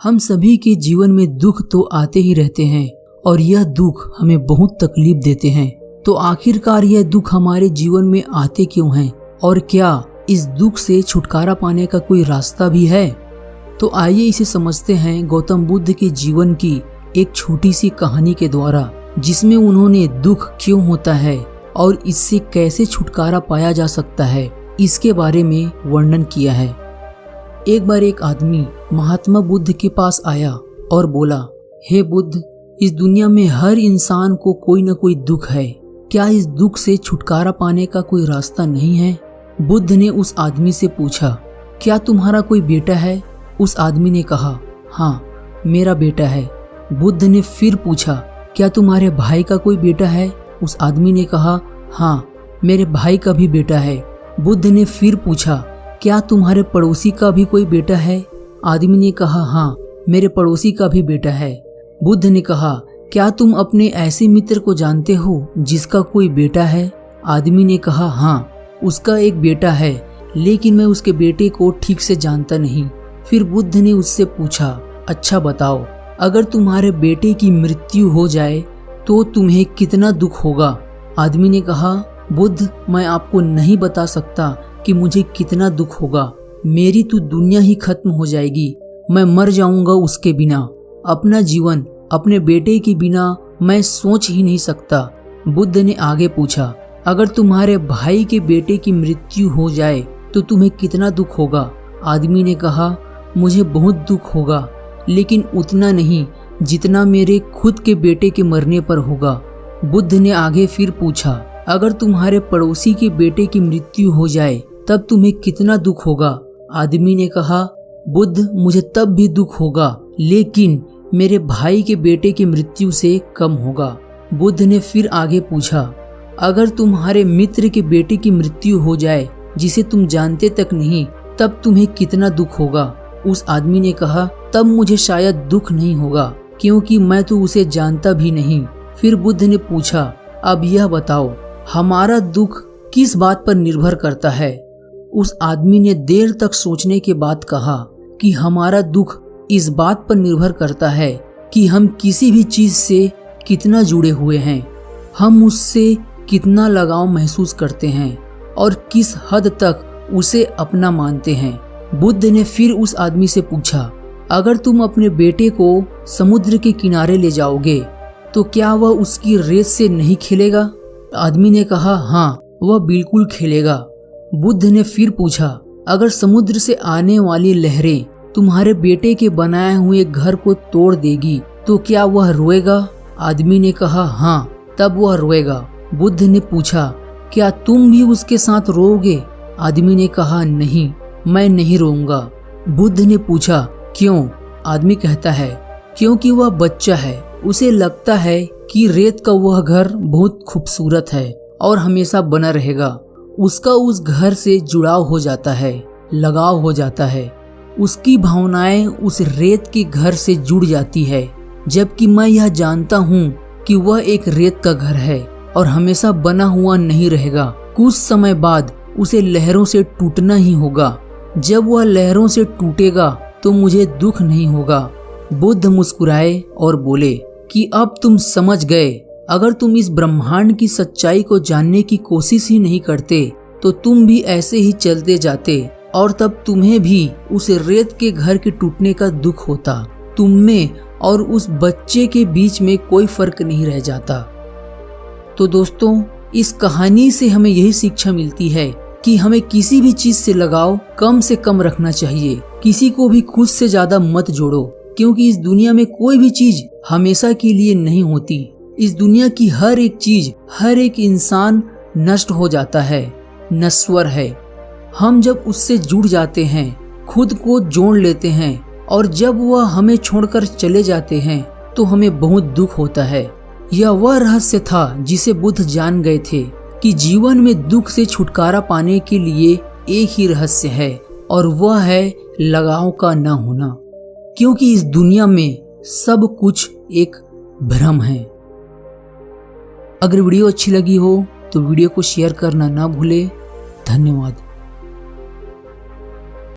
हम सभी के जीवन में दुख तो आते ही रहते हैं और यह दुख हमें बहुत तकलीफ देते हैं। तो आखिरकार यह दुख हमारे जीवन में आते क्यों हैं और क्या इस दुख से छुटकारा पाने का कोई रास्ता भी है? तो आइए इसे समझते हैं गौतम बुद्ध के जीवन की एक छोटी सी कहानी के द्वारा, जिसमें उन्होंने दुख क्यों होता है और इससे कैसे छुटकारा पाया जा सकता है, इसके बारे में वर्णन किया है। एक बार एक आदमी महात्मा बुद्ध के पास आया और बोला, हे बुद्ध, इस दुनिया में हर इंसान को कोई न कोई दुख है, क्या इस दुख से छुटकारा पाने का कोई रास्ता नहीं है? बुद्ध ने उस आदमी से पूछा, क्या तुम्हारा कोई बेटा है? उस आदमी ने कहा, हाँ, मेरा बेटा है। बुद्ध ने फिर पूछा, क्या तुम्हारे भाई का कोई बेटा है? उस आदमी ने कहा, हाँ, मेरे भाई का भी बेटा है। बुद्ध ने फिर पूछा, क्या तुम्हारे पड़ोसी का भी कोई बेटा है? आदमी ने कहा, हाँ, मेरे पड़ोसी का भी बेटा है। बुद्ध ने कहा, क्या तुम अपने ऐसे मित्र को जानते हो जिसका कोई बेटा है? आदमी ने कहा, हाँ, उसका एक बेटा है, लेकिन मैं उसके बेटे को ठीक से जानता नहीं। फिर बुद्ध ने उससे पूछा, अच्छा बताओ, अगर तुम्हारे बेटे की मृत्यु हो जाए तो तुम्हें कितना दुख होगा? आदमी ने कहा, बुद्ध, मैं आपको नहीं बता सकता कि मुझे कितना दुख होगा। मेरी तो दुनिया ही खत्म हो जाएगी, मैं मर जाऊंगा उसके बिना। अपना जीवन अपने बेटे के बिना मैं सोच ही नहीं सकता। बुद्ध ने आगे पूछा, अगर तुम्हारे भाई के बेटे की मृत्यु हो जाए तो तुम्हें कितना दुख होगा? आदमी ने कहा, मुझे बहुत दुख होगा, लेकिन उतना नहीं जितना मेरे खुद के बेटे के मरने पर होगा। बुद्ध ने आगे फिर पूछा, अगर तुम्हारे पड़ोसी के बेटे की मृत्यु हो जाए तब तुम्हें कितना दुख होगा? आदमी ने कहा, बुद्ध, मुझे तब भी दुख होगा, लेकिन मेरे भाई के बेटे की मृत्यु से कम होगा। बुद्ध ने फिर आगे पूछा, अगर तुम्हारे मित्र के बेटे की मृत्यु हो जाए जिसे तुम जानते तक नहीं, तब तुम्हें कितना दुख होगा? उस आदमी ने कहा, तब मुझे शायद दुख नहीं होगा, क्योंकि मैं तो उसे जानता भी नहीं। फिर बुद्ध ने पूछा, अब यह बताओ, हमारा दुख किस बात पर निर्भर करता है? उस आदमी ने देर तक सोचने के बाद कहा कि हमारा दुख इस बात पर निर्भर करता है कि हम किसी भी चीज से कितना जुड़े हुए हैं, हम उससे कितना लगाव महसूस करते हैं और किस हद तक उसे अपना मानते हैं। बुद्ध ने फिर उस आदमी से पूछा, अगर तुम अपने बेटे को समुद्र के किनारे ले जाओगे तो क्या वह उसकी रेत से नहीं खेलेगा? आदमी ने कहा, हाँ, वह बिल्कुल खेलेगा। बुद्ध ने फिर पूछा, अगर समुद्र से आने वाली लहरें तुम्हारे बेटे के बनाए हुए घर को तोड़ देगी तो क्या वह रोएगा? आदमी ने कहा, हाँ, तब वह रोएगा। बुद्ध ने पूछा, क्या तुम भी उसके साथ रोओगे? आदमी ने कहा, नहीं, मैं नहीं रोऊंगा। बुद्ध ने पूछा, क्यों? आदमी कहता है, क्योंकि वह बच्चा है, उसे लगता है कि रेत का वह घर बहुत खूबसूरत है और हमेशा बना रहेगा। उसका उस घर से जुड़ाव हो जाता है, लगाव हो जाता है, उसकी भावनाएं उस रेत के घर से जुड़ जाती है, जबकि मैं यह जानता हूँ कि वह एक रेत का घर है और हमेशा बना हुआ नहीं रहेगा। कुछ समय बाद उसे लहरों से टूटना ही होगा। जब वह लहरों से टूटेगा तो मुझे दुख नहीं होगा। बुद्ध मुस्कुराए और बोले कि अब तुम समझ गए। अगर तुम इस ब्रह्मांड की सच्चाई को जानने की कोशिश ही नहीं करते तो तुम भी ऐसे ही चलते जाते और तब तुम्हें भी उस रेत के घर के टूटने का दुख होता। तुम में और उस बच्चे के बीच में कोई फर्क नहीं रह जाता। तो दोस्तों, इस कहानी से हमें यही शिक्षा मिलती है कि हमें किसी भी चीज से लगाव कम से कम रखना चाहिए। किसी को भी खुद से ज्यादा मत जोड़ो, क्योंकि इस दुनिया में कोई भी चीज हमेशा के लिए नहीं होती। इस दुनिया की हर एक चीज, हर एक इंसान नष्ट हो जाता है, नश्वर है। हम जब उससे जुड़ जाते हैं, खुद को जोड़ लेते हैं और जब वह हमें छोड़कर चले जाते हैं तो हमें बहुत दुख होता है। यह वह रहस्य था जिसे बुद्ध जान गए थे कि जीवन में दुख से छुटकारा पाने के लिए एक ही रहस्य है और वह है लगाव का न होना, क्योंकि इस दुनिया में सब कुछ एक भ्रम है। अगर वीडियो अच्छी लगी हो तो वीडियो को शेयर करना ना भूले। धन्यवाद।